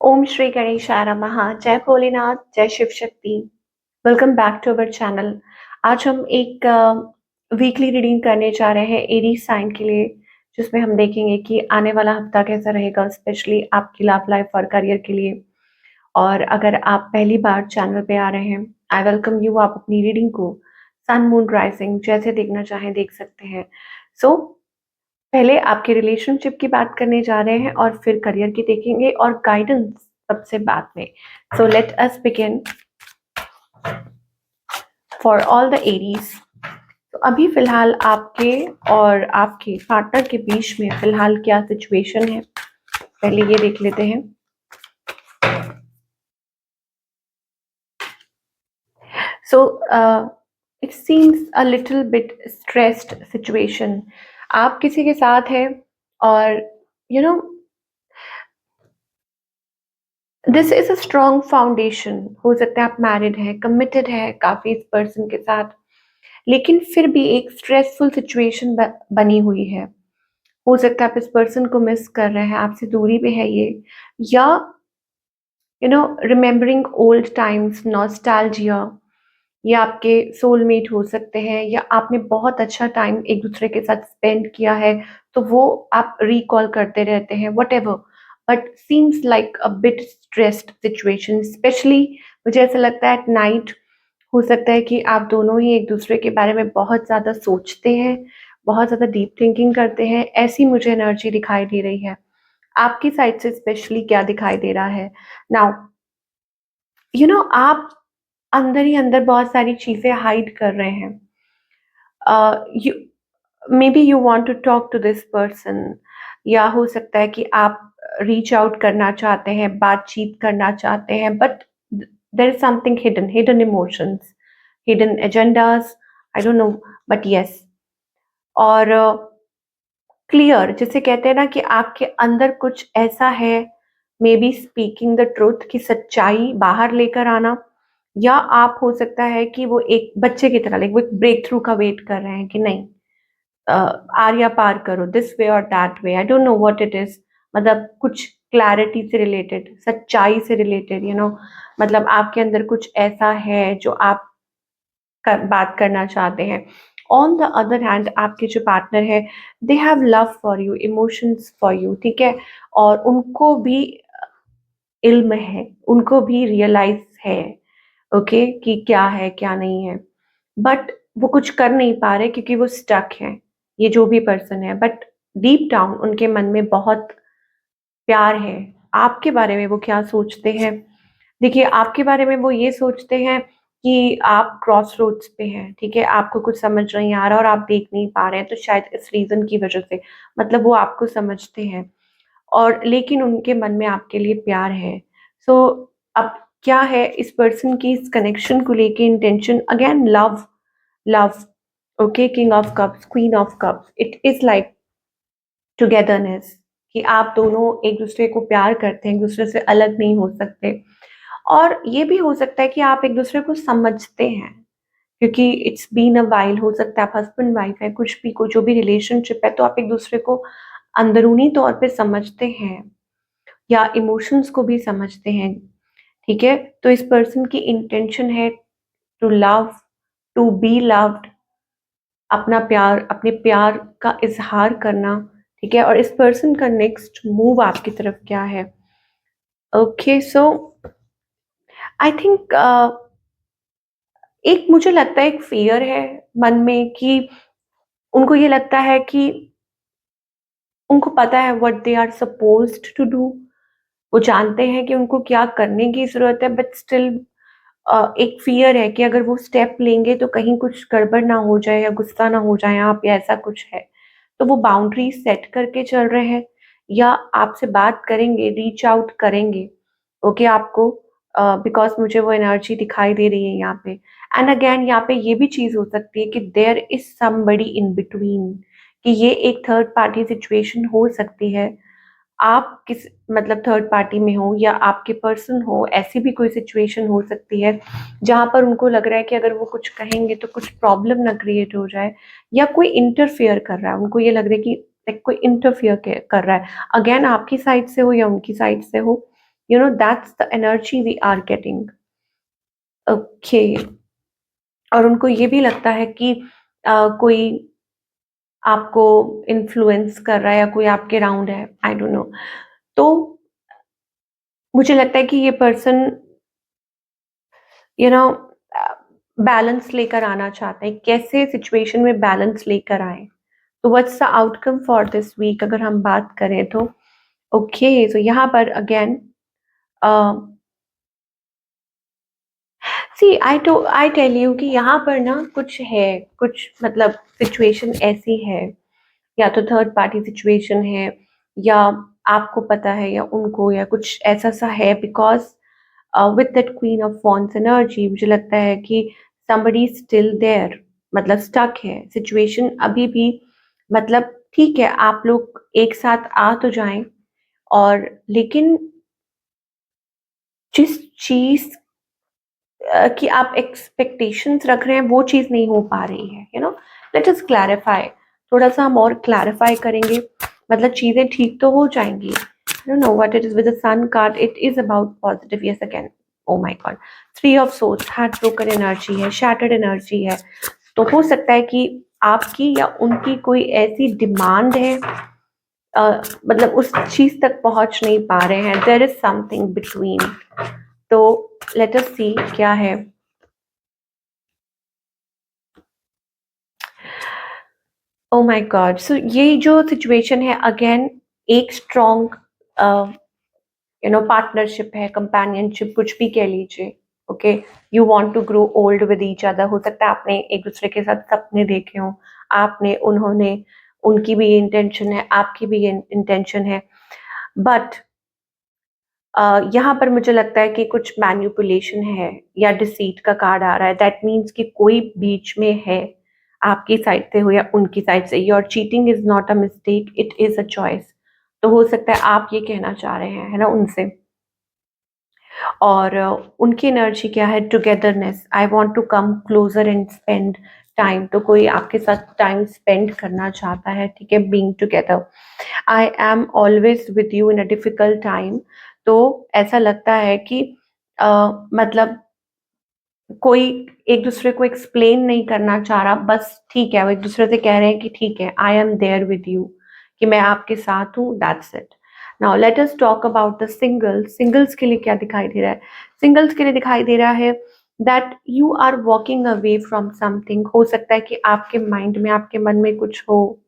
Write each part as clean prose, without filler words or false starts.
ओम श्री गणेशाय नमः। जय भोलेनाथ, जय Shiv Shakti. Welcome back to our channel. आज हम एक वीकली रीडिंग करने जा रहे हैं एरीज साइन के लिए, जिसमें हम देखेंगे कि आने वाला हफ्ता कैसा रहेगा, स्पेशली आपकी लव लाइफ और करियर के लिए। और अगर आप पहली बार चैनल पे आ रहे हैं, आई वेलकम यू। आप अपनी रीडिंग को सन मून राइजिंग जैसे देखना चाहें देख सकते हैं। सो पहले आपके रिलेशनशिप की बात करने जा रहे हैं और फिर करियर की देखेंगे और गाइडेंस सबसे बाद में। So let us begin for all the Aries. तो अभी फिलहाल आपके और आपके पार्टनर के बीच में फिलहाल क्या सिचुएशन है, पहले ये देख लेते हैं। So it seems a little bit stressed situation. आप किसी के साथ हैं और you know this is a strong foundation. हो सकता है आप मैरिड है, कमिटेड है काफी इस पर्सन के साथ, लेकिन फिर भी एक स्ट्रेसफुल सिचुएशन बनी हुई है। हो सकता है आप इस पर्सन को मिस कर रहे हैं, आपसे दूरी पे है ये, या रिमेम्बरिंग ओल्ड टाइम्स, नॉस्टैल्जिया। ये आपके सोलमेट हो सकते हैं, या आपने बहुत अच्छा टाइम एक दूसरे के साथ स्पेंड किया है, तो वो आप रिकॉल करते रहते हैं, what ever. But seems like a bit stressed situation, specially मुझे ऐसा लगता है एट नाइट। हो सकता है कि आप दोनों ही एक दूसरे के बारे में बहुत ज़्यादा सोचते हैं, बहुत ज़्यादा डीप थिंकिंग करते हैं, ऐसी मुझे एनर्जी दिखाई दे रही है। आपकी साइड से स्पेशली क्या दिखाई दे रहा है नाउ? आप अंदर ही अंदर बहुत सारी चीजें हाइड कर रहे हैं। You may be you want to talk to this person, या हो सकता है कि आप रीच आउट करना चाहते हैं, बातचीत करना चाहते हैं, but there is something hidden, hidden emotions, hidden agendas, I don't know, but yes. और क्लियर जिसे कहते हैं ना कि आपके अंदर कुछ ऐसा है, may be speaking the truth, की सच्चाई बाहर लेकर आना। या आप हो सकता है कि वो एक बच्चे की तरह, लाइक वो एक ब्रेक थ्रू का वेट कर रहे हैं कि नहीं, आर या पार करो, दिस वे और that way, I don't know what it is. मतलब कुछ क्लैरिटी से रिलेटेड, सच्चाई से रिलेटेड, मतलब आपके अंदर कुछ ऐसा है जो आप बात करना चाहते हैं। ऑन द अदर हैंड आपके जो पार्टनर है, they have love for you, emotions for you, ठीक है। और उनको भी इल्म है, उनको भी रियलाइज है, ओके, कि क्या है क्या नहीं है। बट वो कुछ कर नहीं पा रहे क्योंकि वो स्टक है, ये जो भी पर्सन है। बट डीप डाउन उनके मन में बहुत प्यार है। आपके बारे में वो क्या सोचते हैं? देखिए, आपके बारे में वो ये सोचते हैं कि आप क्रॉस रोड्स पे हैं, ठीक है, आपको कुछ समझ नहीं आ रहा और आप देख नहीं पा रहे हैं, तो शायद इस रीजन की वजह से, मतलब वो आपको समझते हैं और लेकिन उनके मन में आपके लिए प्यार है। सो अब क्या है इस पर्सन की इस कनेक्शन को लेके intention? Again love, love, okay, king of cups, queen of cups, it is like togetherness, कि आप दोनों एक दूसरे को प्यार करते हैं, एक दूसरे से अलग नहीं हो सकते। और ये भी हो सकता है कि आप एक दूसरे को समझते हैं, क्योंकि इट्स बीन अ वाइल। हो सकता है आप हस्बैंड वाइफ है, कुछ भी, को जो भी रिलेशनशिप है, तो आप एक दूसरे को अंदरूनी तौर पे समझते हैं या इमोशंस को भी समझते हैं, ठीक है। तो इस पर्सन की इंटेंशन है to love, to be loved, अपना प्यार, अपने प्यार का इजहार करना, ठीक है। और इस पर्सन का नेक्स्ट मूव आपकी तरफ क्या है? ओके, सो आई थिंक एक, मुझे लगता है एक फियर है मन में, कि उनको ये लगता है कि उनको पता है what they are supposed to do. वो जानते हैं कि उनको क्या करने की जरूरत है, बट स्टिल एक फियर है कि अगर वो स्टेप लेंगे तो कहीं कुछ गड़बड़ ना हो जाए, या गुस्सा ना हो जाए आप, या ऐसा कुछ है। तो वो बाउंड्री सेट करके चल रहे हैं, या आपसे बात करेंगे, रीच आउट करेंगे, ओके, आपको, बिकॉज मुझे वो एनर्जी दिखाई दे रही है यहाँ पे। एंड अगेन यहाँ पे ये भी चीज हो सकती है कि there is somebody in between, कि ये एक थर्ड पार्टी सिचुएशन हो सकती है। आप किस, मतलब थर्ड पार्टी में हो या आपके पर्सन हो, ऐसी भी कोई सिचुएशन हो सकती है जहां पर उनको लग रहा है कि अगर वो कुछ कहेंगे तो कुछ प्रॉब्लम ना क्रिएट हो जाए, या कोई इंटरफेयर कर रहा है, उनको ये लग रहा है कि लाइक कोई इंटरफेयर कर रहा है। अगेन आपकी साइड से हो या उनकी साइड से हो, that's the energy we are getting. Okay. और उनको ये भी लगता है कि कोई आपको इन्फ्लुएंस कर रहा है या कोई आपके राउंड है, आई डोंट नो। तो मुझे लगता है कि ये पर्सन यू नो बैलेंस लेकर आना चाहते हैं। कैसे सिचुएशन में बैलेंस लेकर आए? तो what's the outcome for this week अगर हम बात करें तो? ओके, तो यहाँ पर again see I tell you कि यहाँ पर ना कुछ है, कुछ मतलब सिचुएशन ऐसी है, या तो थर्ड पार्टी सिचुएशन है, या आपको पता है या उनको, या कुछ ऐसा सा है। Because with that queen of wands energy मुझे लगता है कि somebody स्टिल देयर, मतलब स्टक है सिचुएशन अभी भी। मतलब ठीक है, आप लोग एक साथ आ तो जाएं, और लेकिन जिस चीज कि आप एक्सपेक्टेशंस रख रहे हैं वो चीज़ नहीं हो पा रही है। Let us clarify. थोड़ा सा हम और क्लैरिफाई करेंगे, मतलब चीज़ें ठीक तो हो जाएंगी। I don't know what it is with the sun card. It is about positive, yes again. Oh my God, three of swords, heart broken energy है, शैटर्ड एनर्जी है। तो हो सकता है कि आपकी या उनकी कोई ऐसी डिमांड है, मतलब उस चीज तक पहुंच नहीं पा रहे हैं। There is something between. तो लेट अस सी क्या है। ओ माय गॉड, सो ये जो सिचुएशन है अगेन, एक स्ट्रॉन्ग पार्टनरशिप है, कंपेनियनशिप, कुछ भी कह लीजिए। Okay, you want to grow old with each other. हो सकता है आपने एक दूसरे के साथ सपने देखे हों, आपने, उन्होंने, उनकी भी ये इंटेंशन है, आपकी भी ये इंटेंशन है। बट यहाँ पर मुझे लगता है कि कुछ मैनिपुलेशन है, या डिसीट का कार्ड आ रहा है। दैट मीन्स कि कोई बीच में है, आपकी साइड से हो या उनकी साइड से। Your cheating is not a mistake, it is a choice. तो हो सकता है आप ये कहना चाह रहे हैं, है ना, उनसे। और उनकी एनर्जी क्या है? Togetherness. I want to come closer and spend time. तो कोई आपके साथ टाइम स्पेंड करना चाहता है, ठीक है, being together. I am always with you in a difficult time. तो ऐसा लगता है कि मतलब कोई एक दूसरे को एक्सप्लेन नहीं करना चाह रहा, बस ठीक है, वो एक दूसरे से कह रहे हैं कि ठीक है, I am there with you, कि मैं आपके साथ हूँ, that's it. Now let us talk about the singles. Singles के लिए क्या दिखाई दे रहा है? सिंगल्स के लिए दिखाई दे रहा है that you are walking away from something. हो सकता है कि आपके माइंड में, आपके मन में कुछ हो,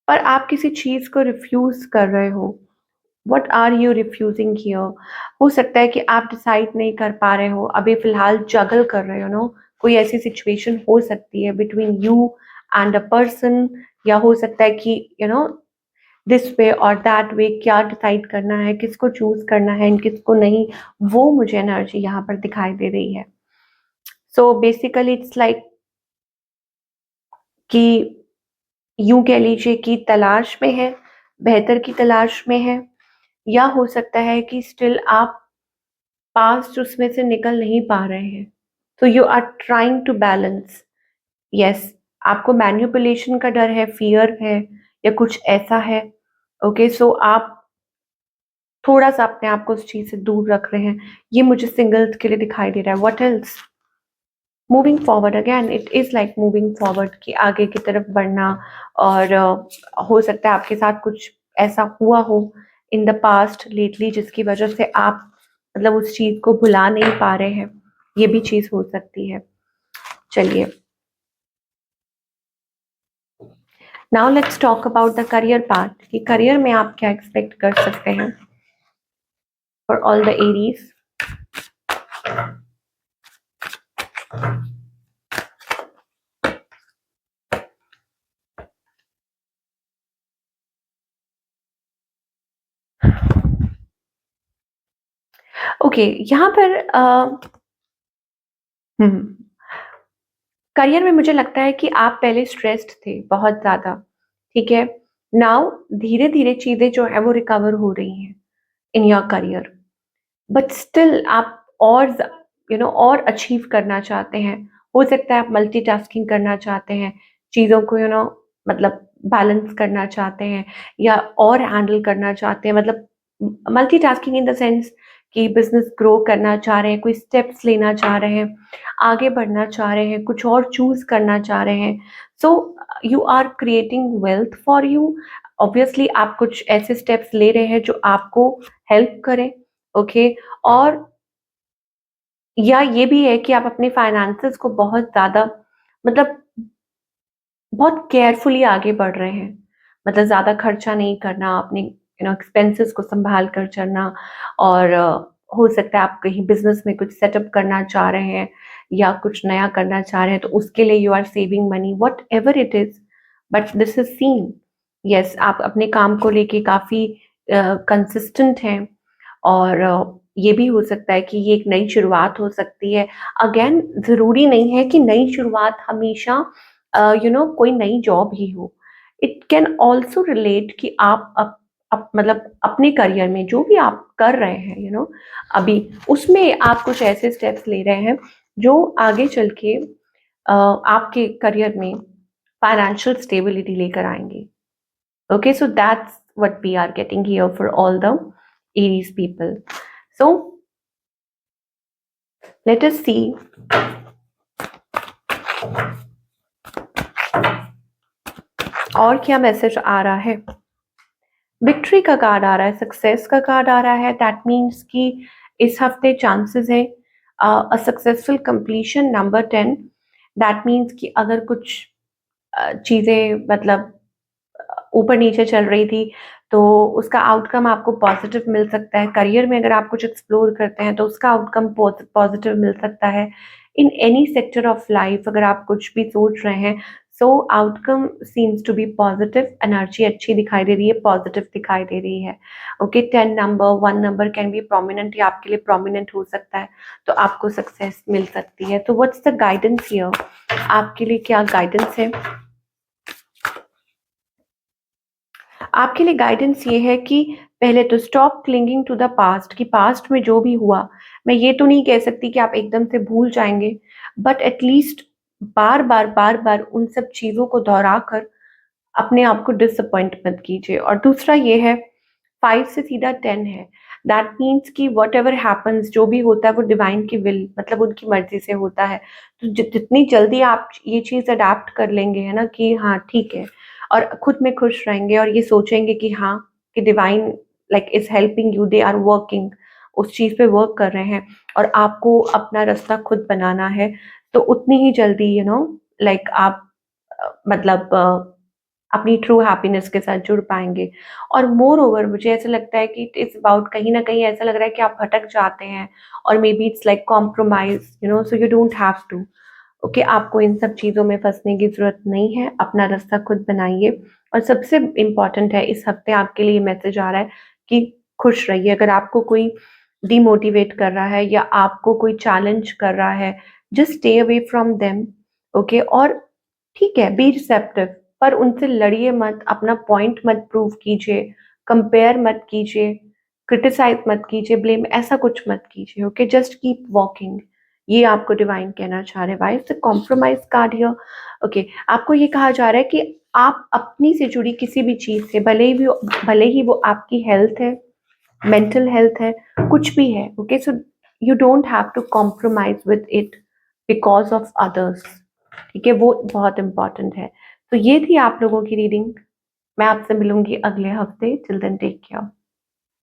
पर आप किसी चीज को रिफ्यूज कर रहे हो। What are you refusing here? हो सकता है कि आप डिसाइड नहीं कर पा रहे हो, अभी फिलहाल जगल कर रहे हो। नो, कोई ऐसी सिचुएशन हो सकती है between you and a person, या हो सकता है कि दिस वे और दैट वे, क्या डिसाइड करना है, किसको चूज करना है एंड किसको नहीं, वो मुझे एनर्जी यहाँ पर दिखाई दे रही है। सो बेसिकली इट्स लाइक कि यूं कह लीजिए कि तलाश में है, बेहतर की तलाश में है, या हो सकता है कि स्टिल आप पास्ट उसमें से निकल नहीं पा रहे हैं। तो you are trying to balance. Yes, आपको मैन्युपुलेशन का डर है, फियर है, या कुछ ऐसा है। ओके, सो आप थोड़ा सा अपने आप को उस चीज से दूर रख रहे हैं। ये मुझे सिंगल्स के लिए दिखाई दे रहा है। What else? Moving forward again, it is like moving forward, कि आगे की तरफ बढ़ना। और हो सकता है आपके साथ कुछ ऐसा हुआ हो इन द पास्ट लेटली, जिसकी वजह से आप मतलब उस चीज को भुला नहीं पा रहे हैं। ये भी चीज हो सकती है। चलिए, now let's talk about the career part, कि करियर में आप क्या एक्सपेक्ट कर सकते हैं for all the Aries. Okay, यहाँ पर हम्म करियर में मुझे लगता है कि आप पहले स्ट्रेस्ड थे बहुत ज्यादा, ठीक है। नाउ धीरे धीरे चीजें जो है वो रिकवर हो रही हैं in your career, but still आप और और अचीव करना चाहते हैं। हो सकता है आप मल्टीटास्किंग करना चाहते हैं, चीजों को मतलब बैलेंस करना चाहते हैं, या और हैंडल करना चाहते हैं। मतलब मल्टीटास्किंग इन द सेंस कि बिजनेस ग्रो करना चाह रहे हैं, कोई स्टेप्स लेना चाह रहे हैं, आगे बढ़ना चाह रहे हैं, कुछ और चूज करना चाह रहे हैं। So you are creating wealth for you. Obviously आप कुछ ऐसे स्टेप्स ले रहे हैं जो आपको हेल्प करें। ओके। और या ये भी है कि आप अपने फाइनेंसेस को बहुत ज्यादा, मतलब बहुत केयरफुली आगे बढ़ रहे हैं। मतलब ज़्यादा खर्चा नहीं करना, अपने एक्सपेंसेस को संभाल कर चलना। और हो सकता है आप कहीं बिजनेस में कुछ सेटअप करना चाह रहे हैं या कुछ नया करना चाह रहे हैं, तो उसके लिए you are saving money, whatever it is, but this is seen. Yes, आप अपने काम को लेके काफ़ी कंसिस्टेंट हैं। और ये भी हो सकता है कि ये एक नई शुरुआत हो सकती है। अगेन, ज़रूरी नहीं है कि नई शुरुआत हमेशा कोई नई जॉब ही हो। इट कैन ऑल्सो रिलेट कि आप मतलब अपने करियर में जो भी आप कर रहे हैं, अभी उसमें आप कुछ ऐसे स्टेप्स ले रहे हैं जो आगे चल के आपके करियर में फाइनेंशियल स्टेबिलिटी लेकर आएंगे। Okay, so that's what we are getting here for all the Aries people. So let us see और क्या मैसेज आ रहा है। विक्ट्री का कार्ड आ रहा है, सक्सेस का कार्ड आ रहा है। दैट मीन्स कि इस हफ्ते चांसेस है a successful completion. Number 10, that means कि अगर कुछ चीज़ें मतलब ऊपर नीचे चल रही थी, तो उसका आउटकम आपको पॉजिटिव मिल सकता है। करियर में अगर आप कुछ एक्सप्लोर करते हैं तो उसका आउटकम पॉजिटिव मिल सकता है। In any sector of life अगर आप कुछ भी सोच रहे हैं, so outcome seems to be positive. Energy अच्छी दिखाई दे रही है, पॉजिटिव दिखाई दे रही है। Okay, 10 number, 1 number can be prominent, या आपके लिए प्रोमिनेंट हो सकता है, तो आपको सक्सेस मिल सकती है। तो व्हाट्स द गाइडेंस हियर, आपके लिए क्या गाइडेंस है? आपके लिए गाइडेंस ये है कि पहले तो stop clinging to the past, कि पास्ट में जो भी हुआ, मैं ये तो नहीं कह सकती कि आप एकदम से भूल जाएंगे, बट एटलीस्ट बार बार उन सब चीजों को दोहरा कर अपने आप को डिसअपॉइंट मत कीजिए। और दूसरा ये है, 5 से सीधा 10 है। दैट मीन्स कि वट एवर हैपन्स, जो भी होता है वो डिवाइन की विल, मतलब उनकी मर्जी से होता है। तो जितनी जल्दी आप ये चीज़ अडाप्ट कर लेंगे, है ना, कि हाँ ठीक है, और खुद में खुश रहेंगे और ये सोचेंगे कि हाँ, कि divine like is helping you, they are working, उस चीज़ पे वर्क कर रहे हैं, और आपको अपना रास्ता खुद बनाना है, तो उतनी ही जल्दी लाइक आप मतलब अपनी ट्रू हैप्पीनेस के साथ जुड़ पाएँगे। और मोर ओवर मुझे ऐसा लगता है कि इट इज़ अबाउट, कहीं न कहीं ऐसा लग रहा है कि आप भटक जाते हैं, और maybe it's like compromise, so you don't have to. Okay, आपको इन सब चीज़ों में फँसने की ज़रूरत नहीं है, अपना रास्ता खुद बनाइए। और सबसे इम्पोर्टेंट है, इस हफ्ते आपके लिए मैसेज आ रहा है कि खुश रहिए। अगर आपको कोई डिमोटिवेट कर रहा है या आपको कोई चैलेंज कर रहा है, just stay away from them. Okay, और ठीक है, बी रिसेप्टिव, पर उनसे लड़िए मत, अपना पॉइंट मत प्रूव कीजिए, कंपेयर मत कीजिए, क्रिटिसाइज़ मत कीजिए, ब्लेम ऐसा कुछ मत कीजिए। Okay, just keep walking. ये आपको डिवाइन कहना चाह रहे हैं। Why is the compromise card here? Okay, आपको ये कहा जा रहा है कि आप अपनी से जुड़ी किसी भी चीज़ से, भले ही वो आपकी हेल्थ है, मेंटल हेल्थ है, कुछ भी है, okay, so you don't have to compromise with it because of others. ठीक है, वो बहुत इम्पोर्टेंट है। तो ये थी आप लोगों की रीडिंग। मैं आपसे मिलूंगी अगले हफ्ते। Till then take care.